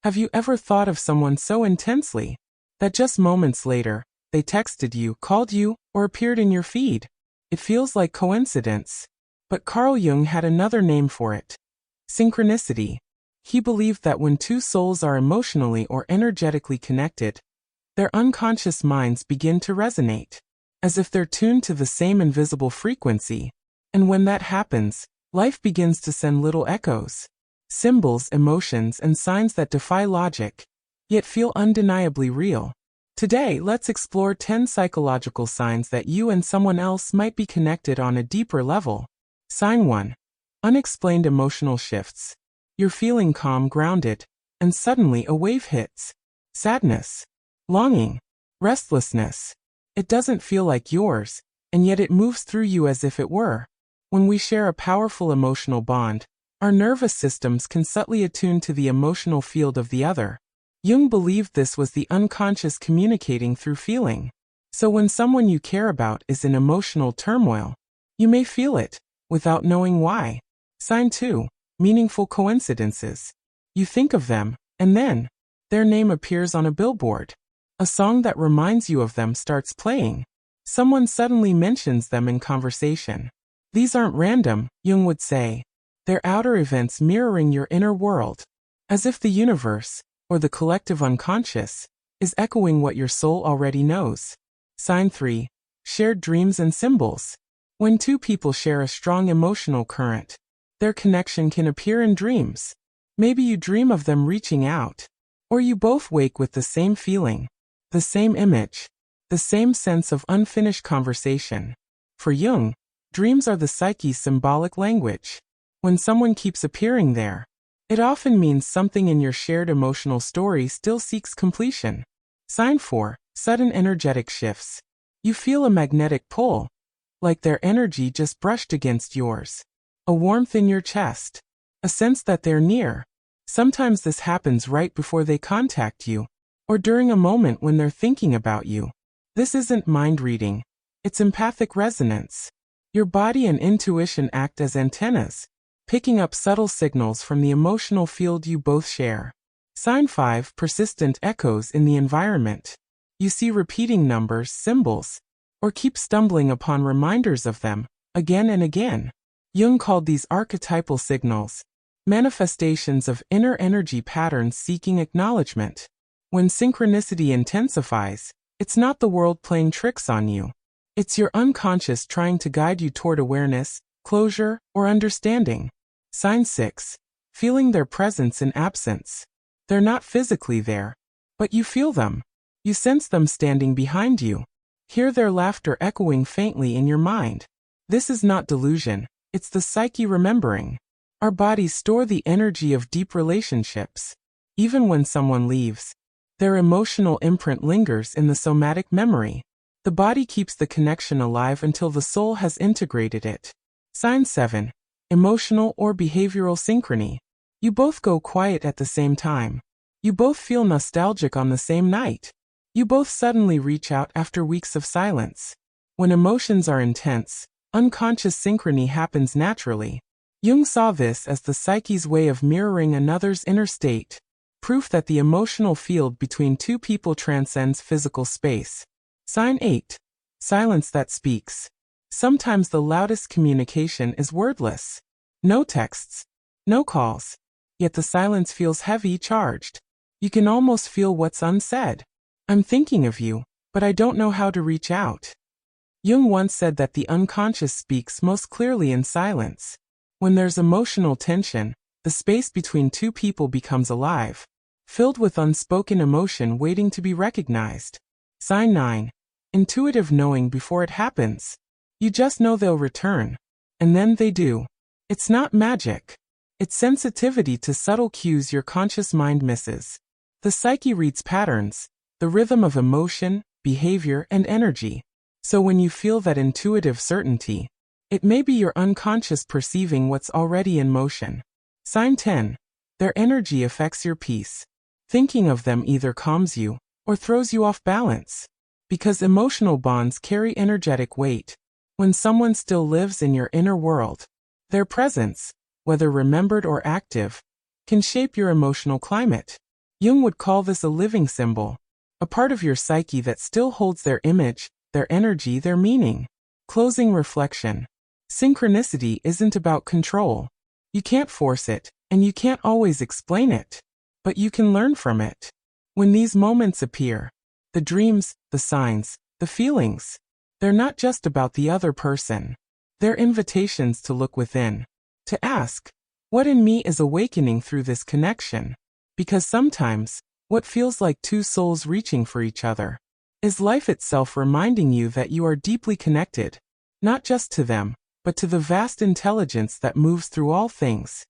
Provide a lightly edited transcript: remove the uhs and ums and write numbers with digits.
Have you ever thought of someone so intensely that just moments later, they texted you, called you, or appeared in your feed? It feels like coincidence. But Carl Jung had another name for it: synchronicity. He believed that when two souls are emotionally or energetically connected, their unconscious minds begin to resonate, as if they're tuned to the same invisible frequency. And when that happens, life begins to send little echoes, symbols, emotions, and signs that defy logic, yet feel undeniably real. Today, let's explore 10 psychological signs that you and someone else might be connected on a deeper level. Sign 1. Unexplained emotional shifts. You're feeling calm, grounded, and suddenly a wave hits. Sadness, longing, restlessness. It doesn't feel like yours, and yet it moves through you as if it were. When we share a powerful emotional bond, our nervous systems can subtly attune to the emotional field of the other. Jung believed this was the unconscious communicating through feeling. So when someone you care about is in emotional turmoil, you may feel it, without knowing why. Sign 2. Meaningful coincidences. You think of them, and then, their name appears on a billboard. A song that reminds you of them starts playing. Someone suddenly mentions them in conversation. These aren't random, Jung would say. They're outer events mirroring your inner world. As if the universe, or the collective unconscious, is echoing what your soul already knows. Sign 3. Shared dreams and symbols. When two people share a strong emotional current, their connection can appear in dreams. Maybe you dream of them reaching out, or you both wake with the same feeling, the same image, the same sense of unfinished conversation. For Jung, dreams are the psyche's symbolic language. When someone keeps appearing there, it often means something in your shared emotional story still seeks completion. Sign 4. Sudden energetic shifts. You feel a magnetic pull, like their energy just brushed against yours. A warmth in your chest, a sense that they're near. Sometimes this happens right before they contact you, or during a moment when they're thinking about you. This isn't mind reading, it's empathic resonance. Your body and intuition act as antennas, picking up subtle signals from the emotional field you both share. Sign 5. Persistent echoes in the environment. You see repeating numbers, symbols, or keep stumbling upon reminders of them, again and again. Jung called these archetypal signals, manifestations of inner energy patterns seeking acknowledgement. When synchronicity intensifies, it's not the world playing tricks on you. It's your unconscious trying to guide you toward awareness, closure, or understanding. Sign 6. Feeling their presence in absence. They're not physically there, but you feel them. You sense them standing behind you. Hear their laughter echoing faintly in your mind. This is not delusion, it's the psyche remembering. Our bodies store the energy of deep relationships. Even when someone leaves, their emotional imprint lingers in the somatic memory. The body keeps the connection alive until the soul has integrated it. Sign 7. Emotional or behavioral synchrony. You both go quiet at the same time. You both feel nostalgic on the same night. You both suddenly reach out after weeks of silence. When emotions are intense, unconscious synchrony happens naturally. Jung saw this as the psyche's way of mirroring another's inner state, proof that the emotional field between two people transcends physical space. Sign 8. Silence that speaks. Sometimes the loudest communication is wordless. No texts, no calls. Yet the silence feels heavy, charged. You can almost feel what's unsaid. I'm thinking of you, but I don't know how to reach out. Jung once said that the unconscious speaks most clearly in silence. When there's emotional tension, the space between two people becomes alive, filled with unspoken emotion waiting to be recognized. Sign 9. Intuitive knowing before it happens. You just know they'll return. And then they do. It's not magic. It's sensitivity to subtle cues your conscious mind misses. The psyche reads patterns, the rhythm of emotion, behavior, and energy. So when you feel that intuitive certainty, it may be your unconscious perceiving what's already in motion. Sign 10. Their energy affects your peace. Thinking of them either calms you or throws you off balance. Because emotional bonds carry energetic weight. When someone still lives in your inner world, their presence, whether remembered or active, can shape your emotional climate. Jung would call this a living symbol, a part of your psyche that still holds their image, their energy, their meaning. Closing reflection. Synchronicity isn't about control. You can't force it, and you can't always explain it. But you can learn from it. When these moments appear, the dreams, the signs, the feelings, they're not just about the other person. They're invitations to look within, to ask, what in me is awakening through this connection? Because sometimes, what feels like two souls reaching for each other is life itself reminding you that you are deeply connected, not just to them, but to the vast intelligence that moves through all things.